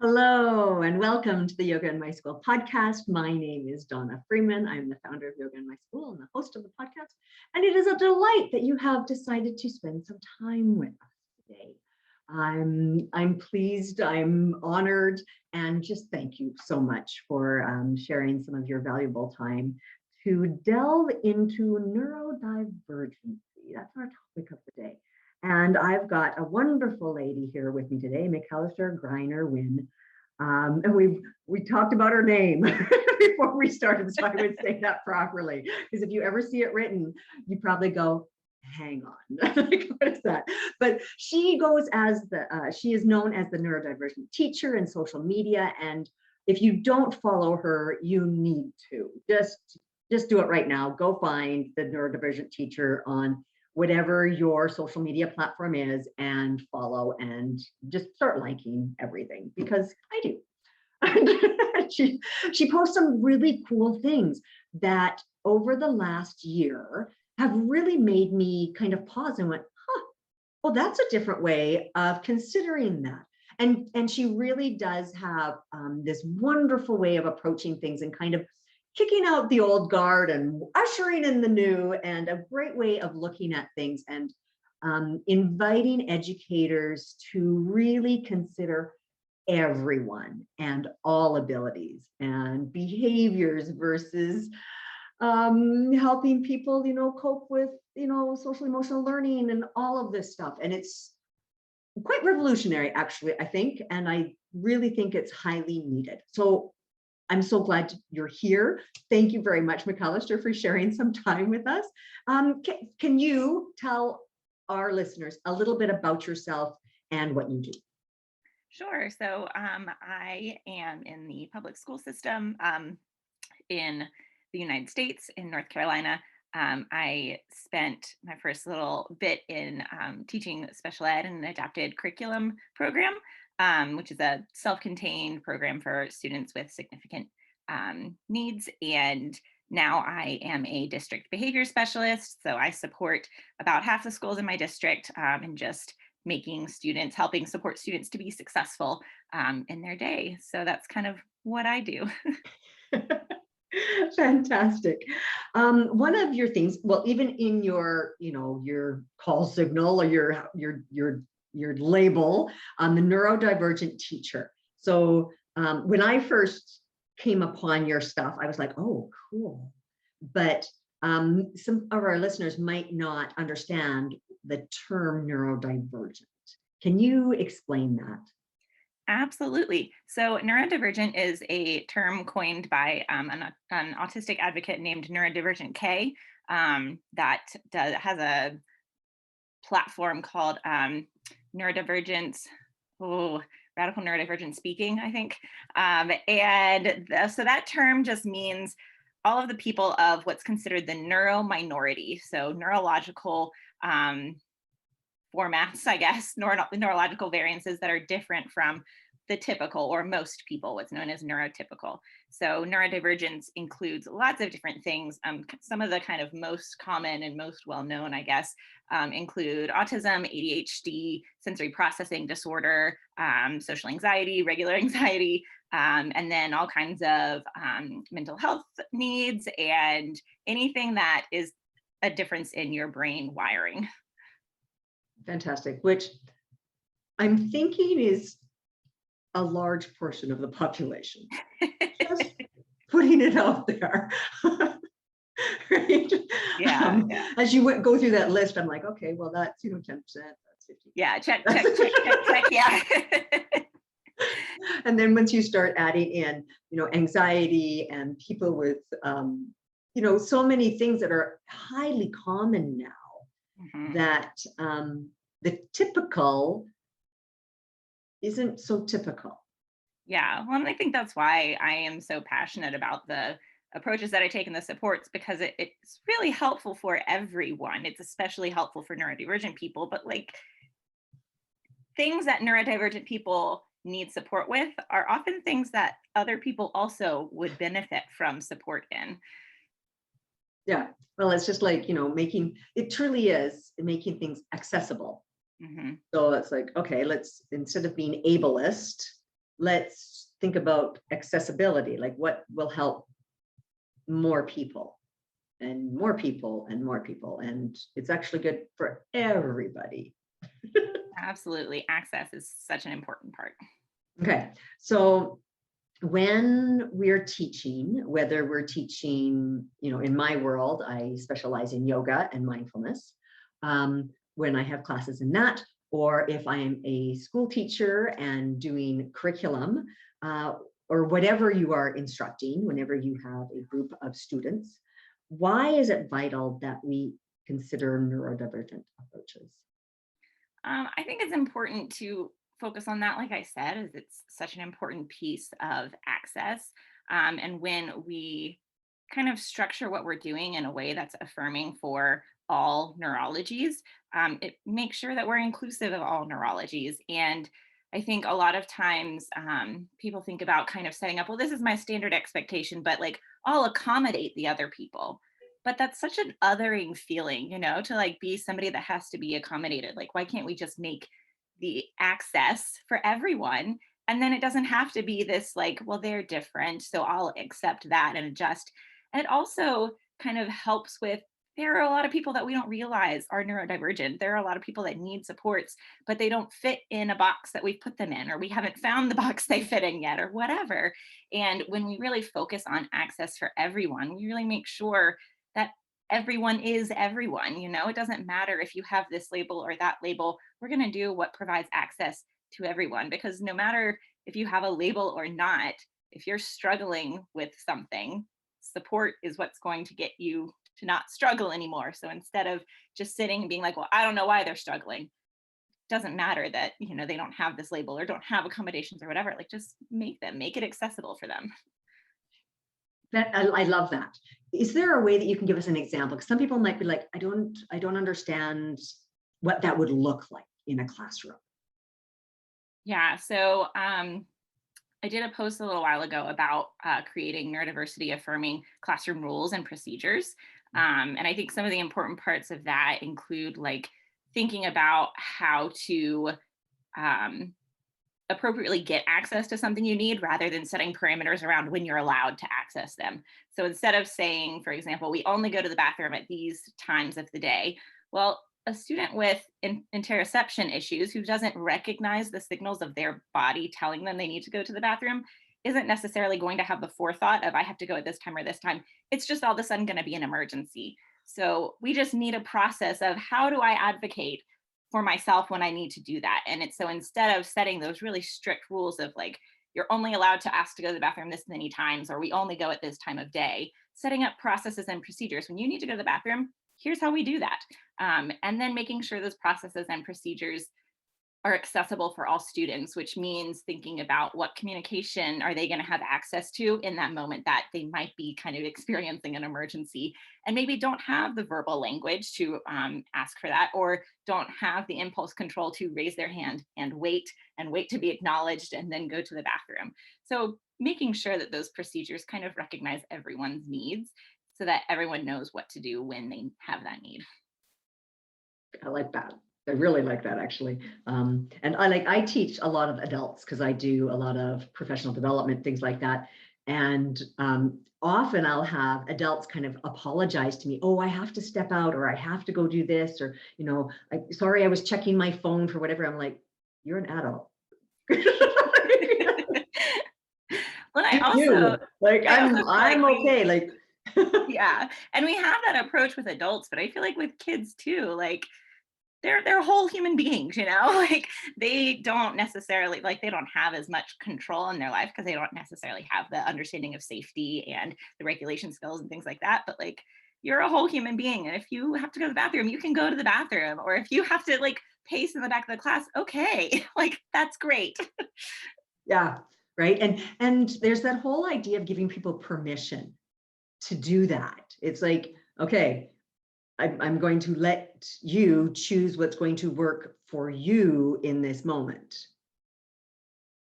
Hello and welcome to the Yoga in My School podcast. My name is Donna Freeman. I'm the founder of Yoga in My School and the host of the podcast. And it is a delight that you have decided to spend some time with us today. I'm pleased, I'm honored, and just thank you so much for sharing some of your valuable time to delve into neurodivergency. That's our topic of the day. And I've got a wonderful lady here with me today, McAlister Grenier Huynh. And we talked about her name before we started, so I would say that properly. Because if you ever see it written, you probably go, hang on, like, what is that? But she goes as she is known as the Neurodivergent Teacher in social media. And if you don't follow her, you need to. Just do it right now. Go find the Neurodivergent Teacher on whatever your social media platform is and follow and just start liking everything because I do. she posts some really cool things that over the last year have really made me kind of pause and went, well, that's a different way of considering that. And she really does have this wonderful way of approaching things and kind of kicking out the old guard and ushering in the new, and a great way of looking at things and inviting educators to really consider everyone and all abilities and behaviors versus helping people, cope with, social emotional learning and all of this stuff. And it's quite revolutionary, actually, I think, and I really think it's highly needed. So I'm so glad you're here. Thank you very much, McAlister, for sharing some time with us. Can you tell our listeners a little bit about yourself and what you do? Sure. So I am in the public school system in the United States, in North Carolina. I spent my first little bit in teaching special ed in an adapted curriculum program, which is a self-contained program for students with significant needs. And now I am a district behavior specialist. So I support about half the schools in my district and just helping support students to be successful in their day. So that's kind of what I do. Fantastic. One of your things, well, even in your, your call signal or your label, the neurodivergent teacher. So when I first came upon your stuff, I was like, oh, cool. But some of our listeners might not understand the term neurodivergent. Can you explain that? Absolutely. So neurodivergent is a term coined by an autistic advocate named Neurodivergent K that has a platform called Neurodivergent, Radical Neurodivergent Speaking, I think. So that term just means all of the people of what's considered the neuro minority. So neurological formats, I guess, neurological variances that are different from the typical or most people, what's known as neurotypical. So neurodivergence includes lots of different things. Some of the kind of most common and most well-known, I guess, include autism, ADHD, sensory processing disorder, social anxiety, regular anxiety, and then all kinds of mental health needs and anything that is a difference in your brain wiring. Fantastic, which I'm thinking is a large portion of the population. Just putting it out there. Right? Yeah. As you go through that list, I'm like, okay, well, that's 10%, that's 50. Yeah, check, yeah. And then once you start adding in, anxiety and people with, so many things that are highly common now, that the typical isn't so typical. Yeah, well, and I think that's why I am so passionate about the approaches that I take and the supports, because it's really helpful for everyone. It's especially helpful for neurodivergent people, but like things that neurodivergent people need support with are often things that other people also would benefit from support in. Yeah, well, it's just like, it truly is making things accessible. So it's like, okay, let's, instead of being ableist, let's think about accessibility, like what will help more people and more people and more people. And it's actually good for everybody. Absolutely. Access is such an important part. Okay, so when we're teaching, whether we're teaching, in my world, I specialize in yoga and mindfulness. When I have classes in that, or if I'm a school teacher and doing curriculum, or whatever you are instructing, whenever you have a group of students, why is it vital that we consider neurodivergent approaches? I think it's important to focus on that, like I said, as it's such an important piece of access. And when we kind of structure what we're doing in a way that's affirming for all neurologies, it makes sure that we're inclusive of all neurologies. And I think a lot of times people think about kind of setting up, well, this is my standard expectation, but like I'll accommodate the other people. But that's such an othering feeling, to like be somebody that has to be accommodated. Like, why can't we just make the access for everyone? And then it doesn't have to be this like, well, they're different, so I'll accept that and adjust. And it also kind of helps with, there are a lot of people that we don't realize are neurodivergent. There are a lot of people that need supports, but they don't fit in a box that we've put them in, or we haven't found the box they fit in yet, or whatever. And when we really focus on access for everyone, we really make sure that everyone is everyone. It doesn't matter if you have this label or that label. We're going to do what provides access to everyone, because no matter if you have a label or not, if you're struggling with something, support is what's going to get you to not struggle anymore. So instead of just sitting and being like, well, I don't know why they're struggling, it doesn't matter that they don't have this label or don't have accommodations or whatever. Like, just make it accessible for them. That I love that. Is there a way that you can give us an example? Because some people might be like, I don't understand what that would look like in a classroom. Yeah. So I did a post a little while ago about creating neurodiversity affirming classroom rules and procedures. And I think some of the important parts of that include like thinking about how to appropriately get access to something you need, rather than setting parameters around when you're allowed to access them. So instead of saying, for example, we only go to the bathroom at these times of the day, well, a student with interoception issues who doesn't recognize the signals of their body telling them they need to go to the bathroom isn't necessarily going to have the forethought of, I have to go at this time or this time. It's just all of a sudden going to be an emergency. So we just need a process of, how do I advocate for myself when I need to do that? And it's, so instead of setting those really strict rules of like, you're only allowed to ask to go to the bathroom this many times, or we only go at this time of day, setting up processes and procedures. When you need to go to the bathroom, here's how we do that. And then making sure those processes and procedures are accessible for all students, which means thinking about what communication are they going to have access to in that moment that they might be kind of experiencing an emergency and maybe don't have the verbal language to ask for that, or don't have the impulse control to raise their hand and wait to be acknowledged and then go to the bathroom. So making sure that those procedures kind of recognize everyone's needs so that everyone knows what to do when they have that need. I like that. I really like that, actually. And I teach a lot of adults because I do a lot of professional development, things like that. And often I'll have adults kind of apologize to me. Oh, I have to step out, or I have to go do this, or, sorry, I was checking my phone for whatever. I'm like, you're an adult. Well, I'm okay. Like, yeah. And we have that approach with adults, but I feel like with kids too, like, they're whole human beings, like they don't necessarily, like, they don't have as much control in their life because they don't necessarily have the understanding of safety and the regulation skills and things like that. But like, you're a whole human being. And if you have to go to the bathroom, you can go to the bathroom. Or if you have to like pace in the back of the class, okay, like that's great. Yeah, right. And there's that whole idea of giving people permission to do that. It's like, okay, I'm going to let you choose what's going to work for you in this moment.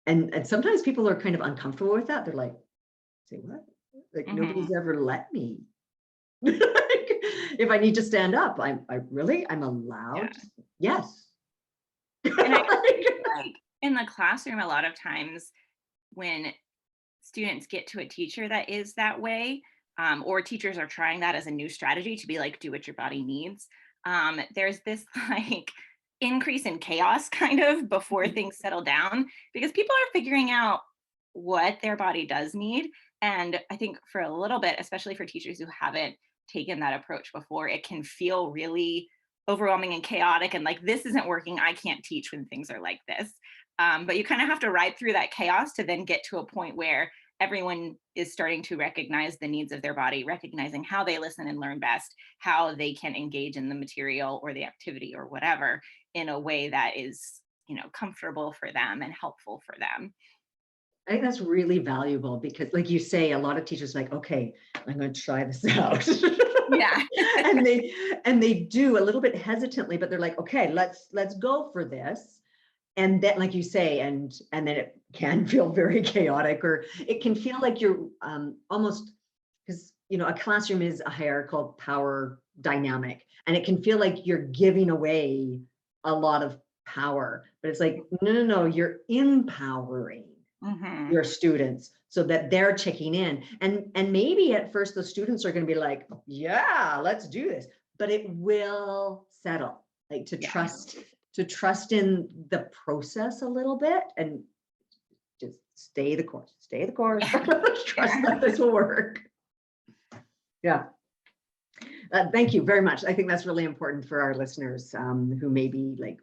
And sometimes people are kind of uncomfortable with that. They're like, say what? Like, nobody's ever let me. If I need to stand up, I'm allowed. Yeah. Yes. And I think, like, in the classroom, a lot of times when students get to a teacher that is that way, or teachers are trying that as a new strategy to be like, do what your body needs, there's this like increase in chaos kind of before things settle down, because people are figuring out what their body does need. And I think for a little bit, especially for teachers who haven't taken that approach before, it can feel really overwhelming and chaotic and like, this isn't working, I can't teach when things are like this. But you kind of have to ride through that chaos to then get to a point where everyone is starting to recognize the needs of their body, recognizing how they listen and learn best, how they can engage in the material or the activity or whatever in a way that is, comfortable for them and helpful for them. I think that's really valuable because, like you say, a lot of teachers are like, okay, I'm going to try this out. Yeah. and they do a little bit hesitantly, but they're like, okay, let's go for this. And then, like you say, and then it can feel very chaotic, or it can feel like you're almost, because a classroom is a hierarchical power dynamic, and it can feel like you're giving away a lot of power. But it's like, no, you're empowering your students so that they're checking in. And maybe at first the students are going to be like, yeah, let's do this, but it will settle, like to trust in the process a little bit and just stay the course, trust that this will work. Yeah. Thank you very much. I think that's really important for our listeners who may be like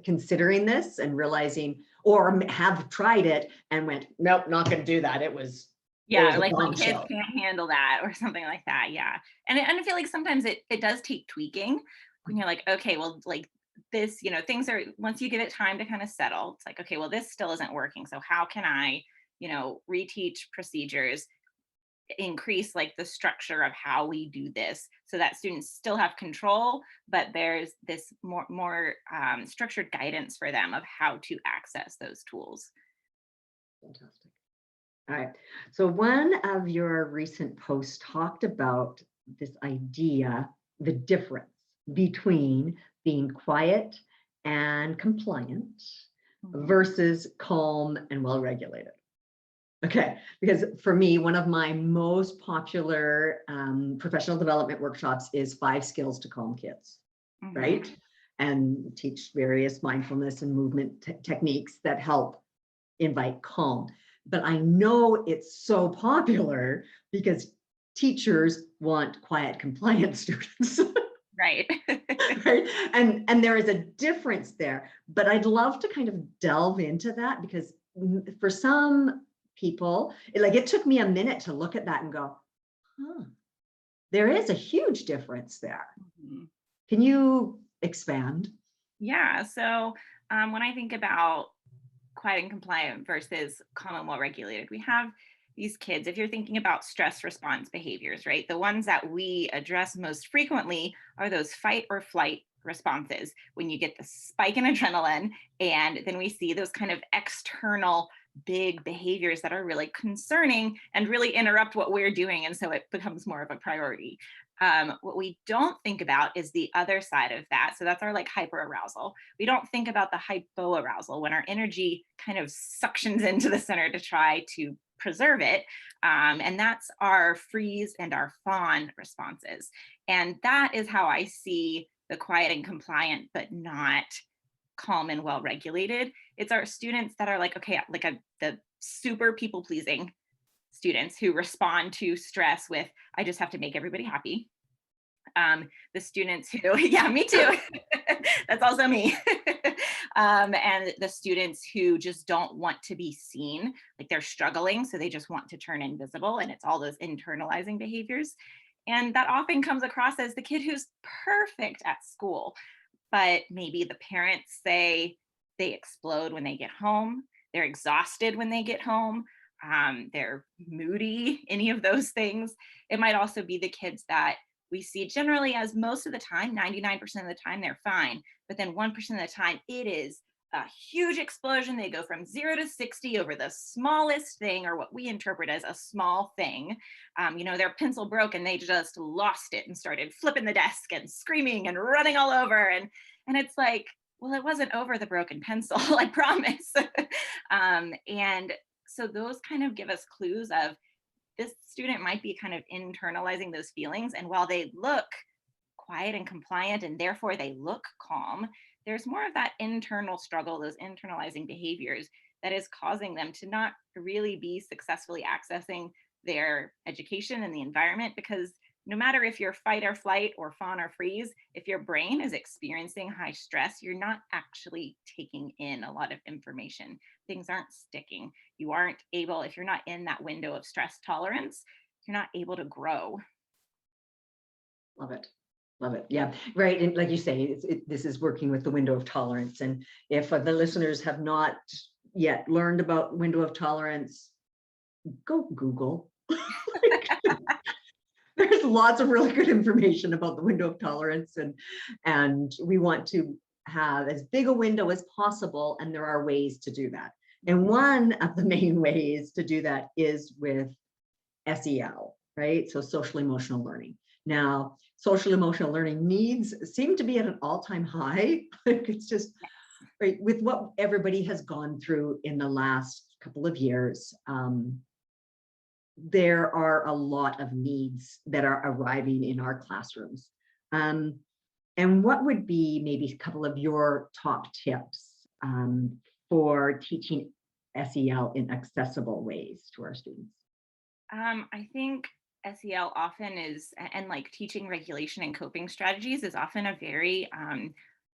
considering this and realizing, or have tried it and went, nope, not going to do that. It was like my kids can't handle that or something like that. Yeah. And I feel like sometimes it does take tweaking when you're like, okay, well, like this, things are, once you give it time to kind of settle, it's like, okay, well, this still isn't working. So how can I, reteach procedures, increase like the structure of how we do this so that students still have control, but there's this more structured guidance for them of how to access those tools. Fantastic. All right. So one of your recent posts talked about this idea, the difference between being quiet and compliant versus calm and well-regulated. Okay, because for me, one of my most popular professional development workshops is 5 skills to calm kids, right? And teach various mindfulness and movement techniques that help invite calm. But I know it's so popular because teachers want quiet, compliant students. Right. Right. And there is a difference there. But I'd love to kind of delve into that because for some people, it took me a minute to look at that and go, there is a huge difference there. Can you expand? Yeah. So when I think about quiet and compliant versus calm and well-regulated, we have these kids, if you're thinking about stress response behaviors, right? The ones that we address most frequently are those fight or flight responses, when you get the spike in adrenaline, and then we see those kind of external big behaviors that are really concerning and really interrupt what we're doing. And so it becomes more of a priority. What we don't think about is the other side of that. So that's our like hyperarousal. We don't think about the hypoarousal, when our energy kind of suctions into the center to try to preserve it. And that's our freeze and our fawn responses. And that is how I see the quiet and compliant, but not calm and well-regulated. It's our students that are like, okay, like the super people-pleasing students who respond to stress with, I just have to make everybody happy. The students who, yeah, me too. That's also me. And the students who just don't want to be seen, like they're struggling, so they just want to turn invisible, and it's all those internalizing behaviors. And that often comes across as the kid who's perfect at school, but maybe the parents say they explode when they get home, they're exhausted when they get home, they're moody, any of those things. It might also be the kids that we see generally as most of the time, 99% of the time, they're fine. But then 1% of the time, it is a huge explosion. They go from 0 to 60 over the smallest thing, or what we interpret as a small thing. Their pencil broke and they just lost it and started flipping the desk and screaming and running all over. And it's like, well, it wasn't over the broken pencil, I promise. And So those kind of give us clues of this student might be kind of internalizing those feelings. And while they look quiet and compliant and therefore they look calm, there's more of that internal struggle, those internalizing behaviors that is causing them to not really be successfully accessing their education and the environment. Because no matter if you're fight or flight or fawn or freeze, if your brain is experiencing high stress, you're not actually taking in a lot of information. Things aren't sticking. You aren't able, if you're not in that window of stress tolerance, you're not able to grow. Love it. Love it. Yeah, right. And like you say, this is working with the window of tolerance. And if the listeners have not yet learned about window of tolerance, go Google. There's lots of really good information about the window of tolerance, and we want to have as big a window as possible, and there are ways to do that. And one of the main ways to do that is with SEL, right? So social emotional learning. Now, social emotional learning needs seem to be at an all-time high. It's just right with what everybody has gone through in the last couple of years. There are a lot of needs that are arriving in our classrooms. And what would be maybe a couple of your top tips for teaching SEL in accessible ways to our students? I think SEL often is, and like teaching regulation and coping strategies is often a very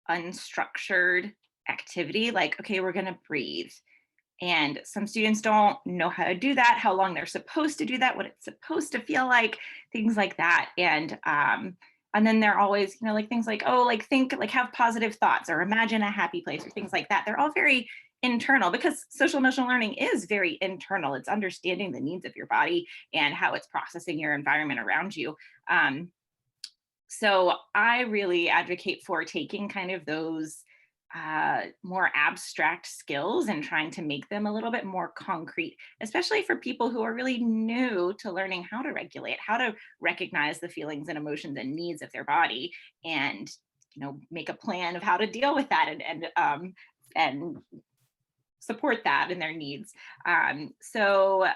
unstructured activity. Like, okay, we're going to breathe. And some students don't know how to do that, how long they're supposed to do that, what it's supposed to feel like, things like that. And then they're always, like things like, oh, like think, like have positive thoughts or imagine a happy place or things like that. They're all very internal because social emotional learning is very internal. It's understanding the needs of your body and how it's processing your environment around you. So I really advocate for taking kind of those more abstract skills and trying to make them a little bit more concrete, especially for people who are really new to learning how to regulate, how to recognize the feelings and emotions and needs of their body, and make a plan of how to deal with that and support that in their needs. So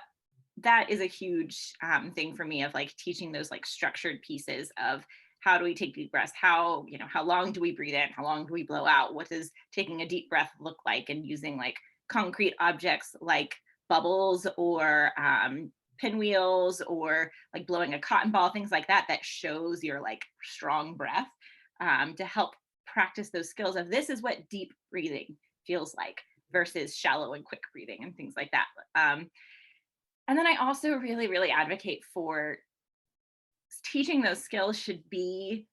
that is a huge thing for me of like teaching those like structured pieces of how do we take deep breaths? How long do we breathe in? How long do we blow out? What does taking a deep breath look like? And using like concrete objects like bubbles or pinwheels or like blowing a cotton ball, things like that, that shows your like strong breath to help practice those skills of this is what deep breathing feels like versus shallow and quick breathing and things like that. And then I also really, really advocate for teaching those skills should be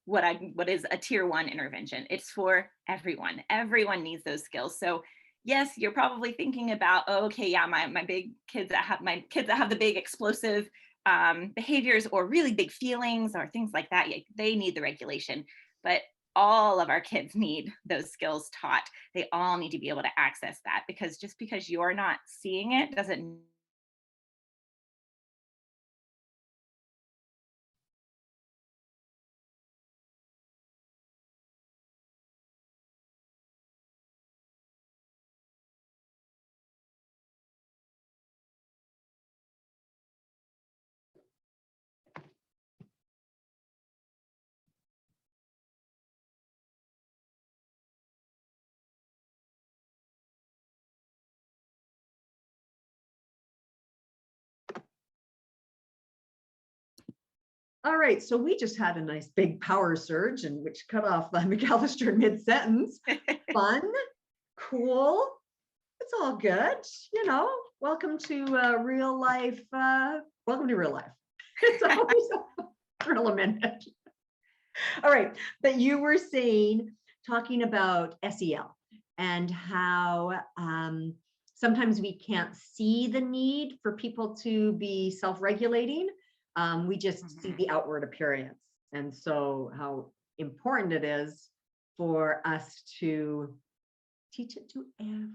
what is a tier 1 intervention. It's for everyone. Everyone needs those skills. So yes, you're probably thinking about, oh, okay, yeah, my kids that have the big explosive behaviors or really big feelings or things like that, they need the regulation. But all of our kids need those skills taught. They all need to be able to access that, because just because you're not seeing it doesn't All right, so we just had a nice big power surge, and which cut off McAlister mid-sentence. Fun, cool, it's all good, welcome to real life. Welcome to real life. It's always a thrill a minute. All right, but you were talking about SEL and how sometimes we can't see the need for people to be self-regulating. We just see the outward appearance. And so how important it is for us to teach it to everyone.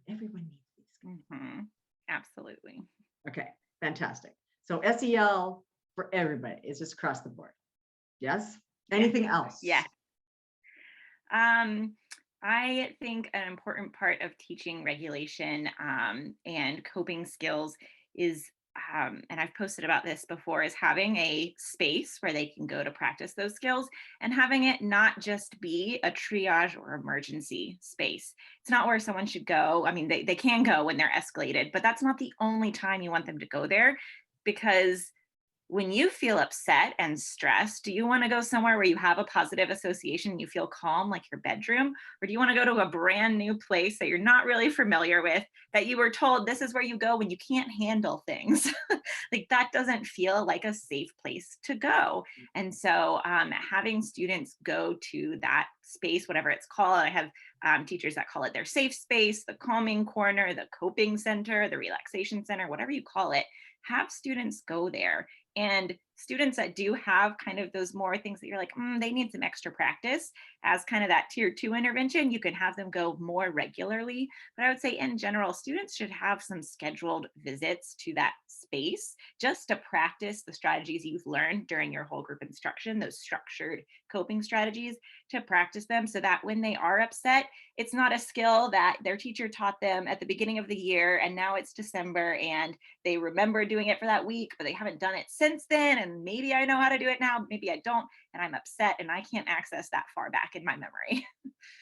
Everyone needs these skills. Absolutely. Okay, fantastic. So SEL for everybody is just across the board. Yes? Anything else? Yeah. I think an important part of teaching regulation and coping skills is, and I've posted about this before, is having a space where they can go to practice those skills and having it not just be a triage or emergency space. It's not where someone should go. I mean, they can go when they're escalated, but that's not the only time you want them to go there, because when you feel upset and stressed, do you want to go somewhere where you have a positive association, you feel calm, like your bedroom? Or do you want to go to a brand new place that you're not really familiar with, that you were told this is where you go when you can't handle things? Like that doesn't feel like a safe place to go. And so having students go to that space, whatever it's called, I have teachers that call it their safe space, the calming corner, the coping center, the relaxation center, whatever you call it, have students go there. And students that do have kind of those more things that you're like, they need some extra practice as kind of that tier 2 intervention, you can have them go more regularly. But I would say in general, students should have some scheduled visits to that space just to practice the strategies you've learned during your whole group instruction, those structured coping strategies, to practice them so that when they are upset, it's not a skill that their teacher taught them at the beginning of the year and now it's December and they remember doing it for that week, but they haven't done it since then. And maybe I know how to do it now, maybe I don't, and I'm upset and I can't access that far back in my memory.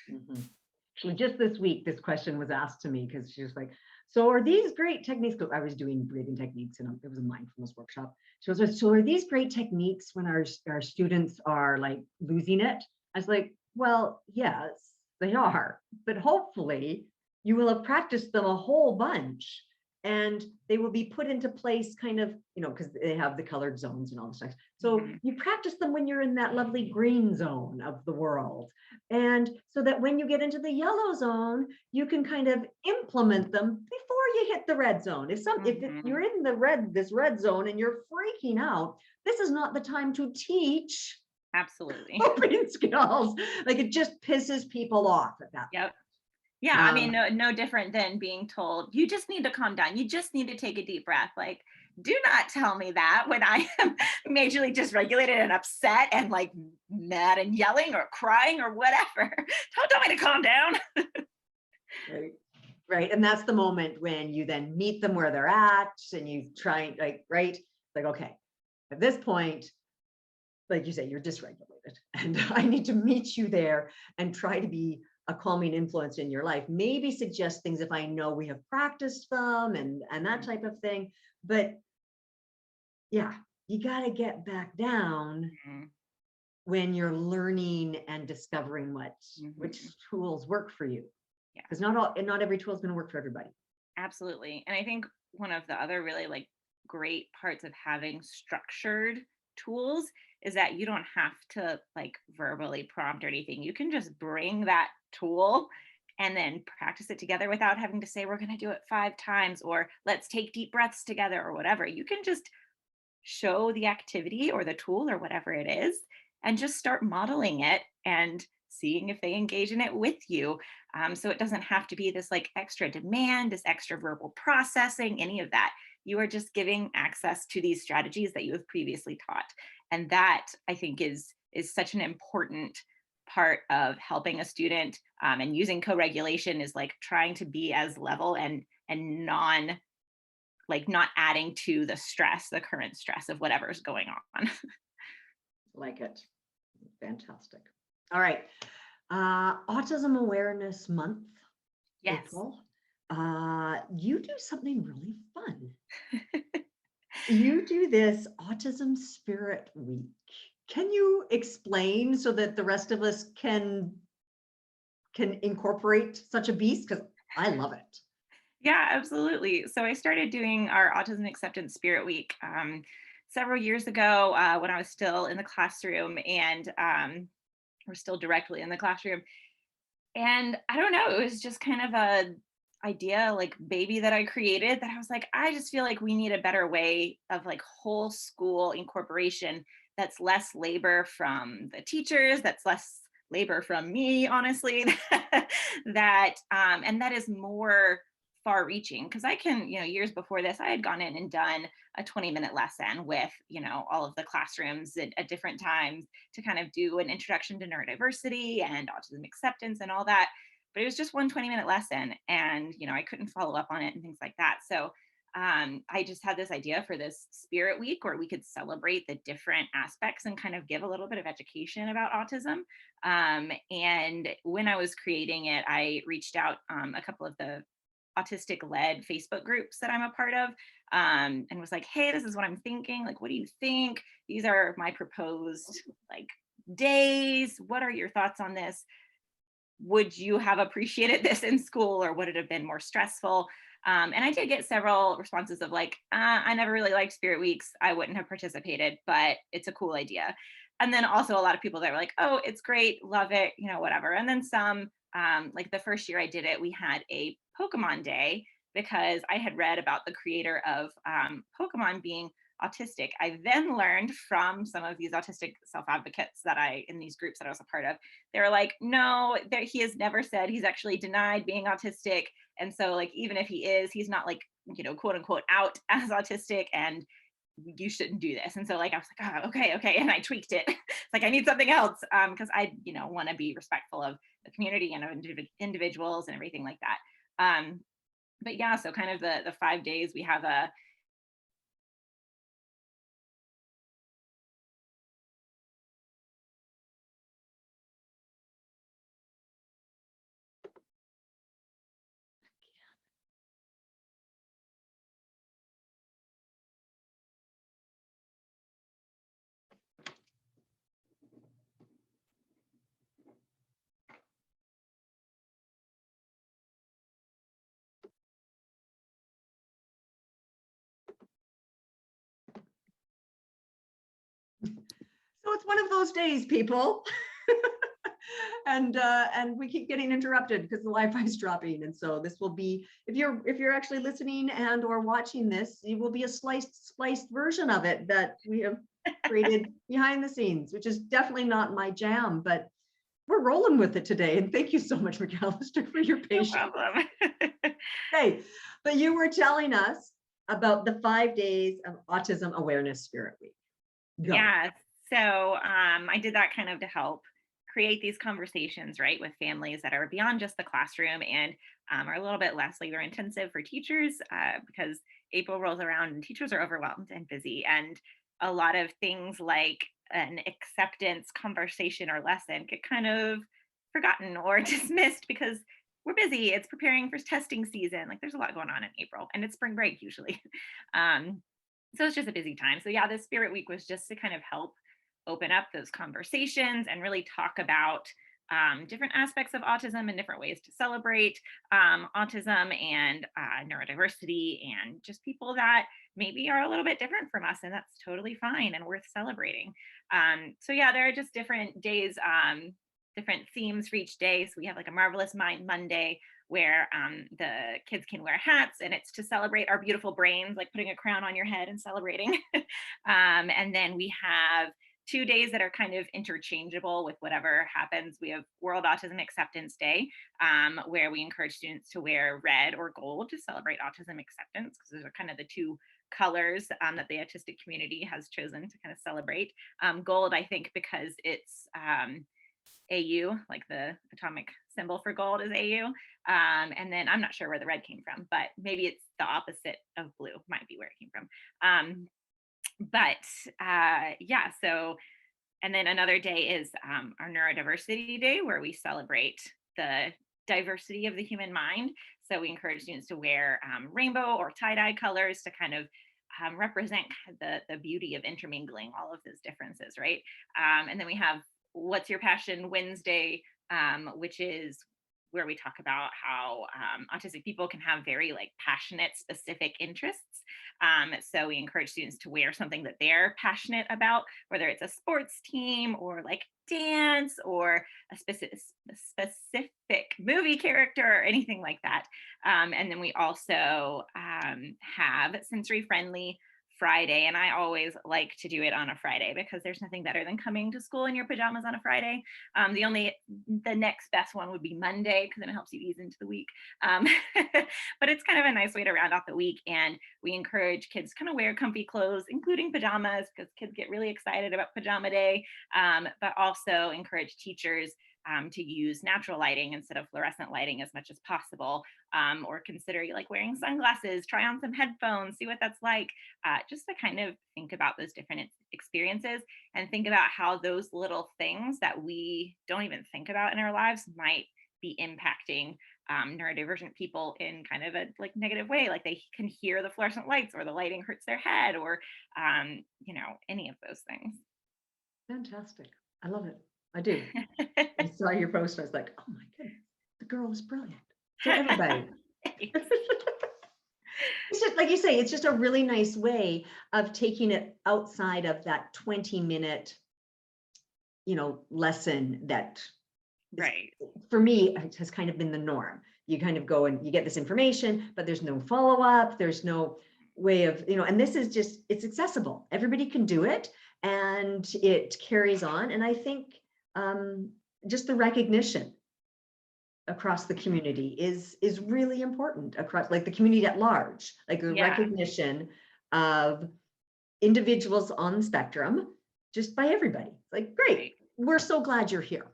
Mhm. Actually, just this week, this question was asked to me because she was like, so are these great techniques? I was doing breathing techniques and it was a mindfulness workshop. She was like, so are these great techniques when our students are like losing it? I was like, well, yes, they are, but hopefully you will have practiced them a whole bunch and they will be put into place kind of, because they have the colored zones and all this stuff. So you practice them when you're in that lovely green zone of the world. And so that when you get into the yellow zone, you can kind of implement them before you hit the red zone. If you're in this red zone and you're freaking out, this is not the time to teach Absolutely. coping skills. Like it just pisses people off at that. Yep. Yeah, I mean, no different than being told, you just need to calm down. You just need to take a deep breath. Like, do not tell me that when I am majorly dysregulated and upset and like mad and yelling or crying or whatever. Don't tell me to calm down. Right. And that's the moment when you then meet them where they're at and you try, right? Like, okay, at this point, like you say, you're dysregulated and I need to meet you there and try to be a calming influence in your life. Maybe suggest things if I know we have practiced them and that type of thing. But yeah, you got to get back down when you're learning and discovering which tools work for you. Yeah, because not every tool is going to work for everybody. Absolutely. And I think one of the other really like great parts of having structured tools is that you don't have to like verbally prompt or anything. You can just bring that tool and then practice it together without having to say, we're going to do it 5 times or let's take deep breaths together or whatever. You can just show the activity or the tool or whatever it is and just start modeling it and seeing if they engage in it with you. So it doesn't have to be this like extra demand, this extra verbal processing, any of that. You are just giving access to these strategies that you have previously taught. And that I think is such an important part of helping a student, and using co-regulation is like trying to be as level and not adding to the current stress of whatever's going on. Like it. Fantastic. All right. Autism Awareness Month. Yes. April. You do something really fun. You do this Autism Spirit Week. Can you explain so that the rest of us can incorporate such a beast? Because I love it. Yeah, absolutely. So I started doing our Autism Acceptance Spirit Week several years ago when I was still in the classroom and or still directly in the classroom. And I don't know, it was just kind of a idea like baby that I created that I was like, I just feel like we need a better way of like whole school incorporation that's less labor from the teachers, that's less labor from me, honestly, that and that is more far reaching because I can, years before this, I had gone in and done a 20-minute lesson with, all of the classrooms at different times to kind of do an introduction to neurodiversity and autism acceptance and all that. but it was just one 20-minute lesson, and I couldn't follow up on it and things like that. So I just had this idea for this Spirit Week where we could celebrate the different aspects and kind of give a little bit of education about autism. And when I was creating it, I reached out a couple of the autistic led Facebook groups that I'm a part of, and was like, hey, this is what I'm thinking. Like, what do you think? These are my proposed like days. What are your thoughts on this? Would you have appreciated this in school, or would it have been more stressful? And I did get several responses of like, I never really liked Spirit Weeks. I wouldn't have participated, but it's a cool idea. And then also a lot of people that were like, oh, it's great, love it, whatever. And then some, like the first year I did it, we had a Pokemon Day because I had read about the creator of Pokemon being autistic. I then learned from some of these autistic self-advocates in these groups that I was a part of, they were like, no, he has never said, he's actually denied being autistic. And so like, even if he is, he's not like, quote unquote out as autistic, and you shouldn't do this. And so like, I was like, oh, okay. And I tweaked it. It's like, I need something else. Cause I, want to be respectful of the community and of individuals and everything like that. But yeah, so kind of the 5 days we have a, So it's one of those days, people. And we keep getting interrupted because the Wi-Fi is dropping. And so this will be, if you're actually listening and or watching this, it will be a spliced version of it that we have created behind the scenes, which is definitely not my jam, but we're rolling with it today. And thank you so much, McAlister, for your patience. no problem. Hey, but you were telling us about the 5 days of Autism Awareness Spirit Week. Go. Yeah. So I did that kind of to help create these conversations, right, with families that are beyond just the classroom and are a little bit less labor intensive for teachers, because April rolls around and teachers are overwhelmed and busy. And a lot of things like an acceptance conversation or lesson get kind of forgotten or dismissed because we're busy. It's preparing for testing season. Like there's a lot going on in April, and it's spring break usually. So it's just a busy time. So yeah, this Spirit Week was just to kind of help open up those conversations and really talk about different aspects of autism and different ways to celebrate autism and neurodiversity, and just people that maybe are a little bit different from us, and that's totally fine and worth celebrating. So yeah, there are just different days, different themes for each day. So we have like a Marvelous Mind Monday, where the kids can wear hats, and it's to celebrate our beautiful brains, like putting a crown on your head and celebrating. And then we have 2 days that are kind of interchangeable with whatever happens. We have World Autism Acceptance Day, where we encourage students to wear red or gold to celebrate autism acceptance, because those are kind of the two colors that the autistic community has chosen to kind of celebrate. Gold, I think, because it's AU, like the atomic symbol for gold is AU. And then I'm not sure where the red came from, but maybe it's the opposite of blue, might be where it came from. Yeah, so, and then another day is our Neurodiversity Day, where we celebrate the diversity of the human mind. So we encourage students to wear rainbow or tie-dye colors to kind of represent the beauty of intermingling all of those differences, right? And then we have What's Your Passion Wednesday, which is where we talk about how autistic people can have very like passionate, specific interests. So we encourage students to wear something that they're passionate about, whether it's a sports team or like dance or a specific movie character or anything like that. And then we also have Sensory Friendly Friday, and I always like to do it on a Friday because there's nothing better than coming to school in your pajamas on a Friday. The next best one would be Monday, because then it helps you ease into the week. But it's kind of a nice way to round off the week, and we encourage kids to kind of wear comfy clothes, including pajamas, because kids get really excited about pajama day, but also encourage teachers to use natural lighting instead of fluorescent lighting as much as possible, or consider like wearing sunglasses, try on some headphones, see what that's like, just to kind of think about those different experiences and think about how those little things that we don't even think about in our lives might be impacting neurodivergent people in kind of a like negative way, like they can hear the fluorescent lights or the lighting hurts their head, or any of those things. Fantastic. I love it. I do. I saw your post and I was like, oh my goodness, the girl was brilliant. So everybody. It's just like you say, it's just a really nice way of taking it outside of that 20-minute, lesson that Right. For me, it has kind of been the norm. You kind of go and you get this information, but there's no follow-up. There's no way of, and this is just, it's accessible. Everybody can do it and it carries on. And I think just the recognition across the community is really important, across like the community at large, like the recognition of individuals on the spectrum just by everybody. Like, great, we're so glad you're here.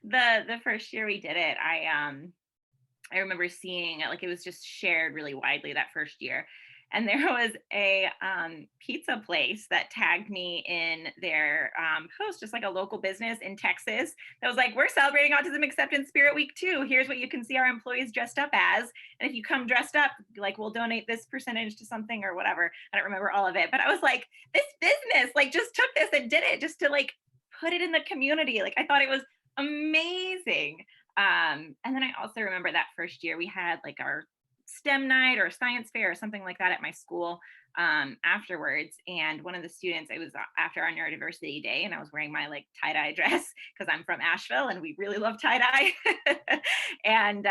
The first year we did it, I remember seeing like it was just shared really widely that first year. And there was a pizza place that tagged me in their post, just like a local business in Texas that was like, we're celebrating Autism Acceptance Spirit Week 2. Here's what you can see our employees dressed up as. And if you come dressed up, like we'll donate this percentage to something or whatever. I don't remember all of it, but I was like, this business like just took this and did it just to like put it in the community. Like I thought it was amazing. And then I also remember that first year we had like our STEM night or science fair or something like that at my school afterwards. And one of the students, it was after our neurodiversity day, and I was wearing my like tie-dye dress because I'm from Asheville and we really love tie-dye. And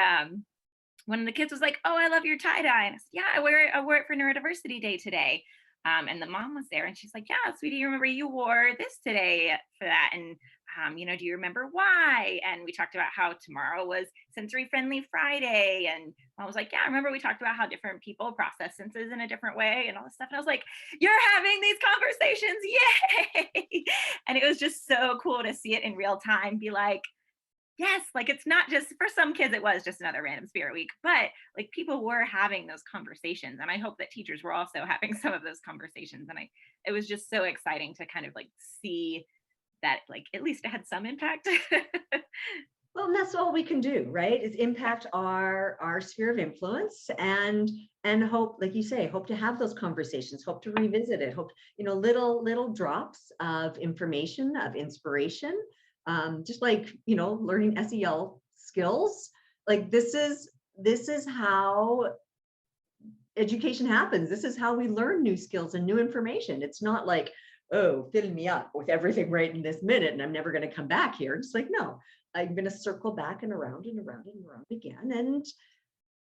one of the kids was like, oh, I love your tie-dye. And I said, yeah, I wear it for Neurodiversity Day today. And the mom was there and she's like, yeah, sweetie, you remember you wore this today for that. And do you remember why? And we talked about how tomorrow was Sensory Friendly Friday. And I was like, yeah, I remember we talked about how different people process senses in a different way and all this stuff. And I was like, you're having these conversations, yay! And it was just so cool to see it in real time, be like, yes, like it's not just for some kids, it was just another random spirit week, but like people were having those conversations. And I hope that teachers were also having some of those conversations. And it was just so exciting to kind of like see that like at least it had some impact. Well, and that's all we can do, right? Is impact our sphere of influence and hope, like you say, hope to have those conversations, hope to revisit it, hope, little drops of information, of inspiration, just like, learning SEL skills. Like this is how education happens. This is how we learn new skills and new information. It's not like, oh, fill me up with everything right in this minute and I'm never going to come back here. It's like, no, I'm going to circle back and around and around and around again. And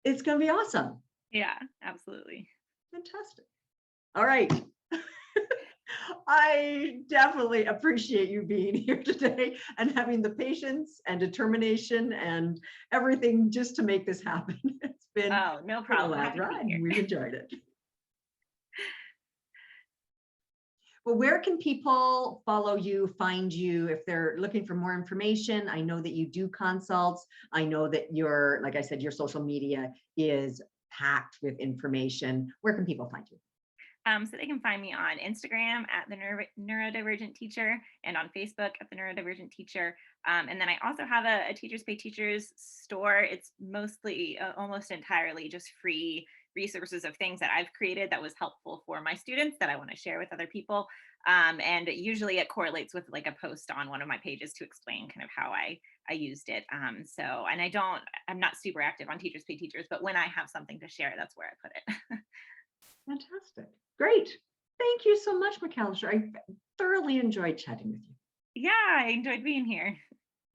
it's going to be awesome. Yeah, absolutely. Fantastic. All right. I definitely appreciate you being here today and having the patience and determination and everything just to make this happen. It's been no problem. a wild ride. We've enjoyed it. Well, where can people follow you, find you if they're looking for more information? I know that you do consults. I know that like I said, your social media is packed with information. Where can people find you? So they can find me on Instagram at the Neurodivergent Teacher and on Facebook at the Neurodivergent Teacher. And then I also have a Teachers Pay Teachers store. It's mostly, almost entirely just free resources of things that I've created that was helpful for my students that I want to share with other people. And usually it correlates with like a post on one of my pages to explain kind of how I used it. And I'm not super active on Teachers Pay Teachers, but when I have something to share, that's where I put it. Fantastic. Great. Thank you so much, McAlister. I thoroughly enjoyed chatting with you. Yeah, I enjoyed being here.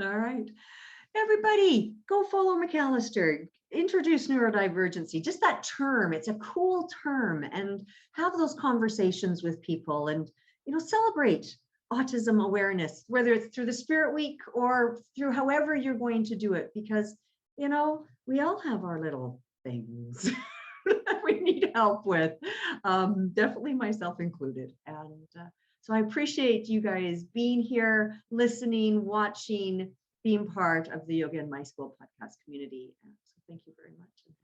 All right. Everybody, go follow McAlister. Introduce neurodivergency, just that term. It's a cool term, and have those conversations with people and, celebrate autism awareness, whether it's through the Spirit Week or through however you're going to do it, because, we all have our little things that we need help with, definitely myself included. And So I appreciate you guys being here, listening, watching, being part of the Yoga in My School podcast community. So thank you very much.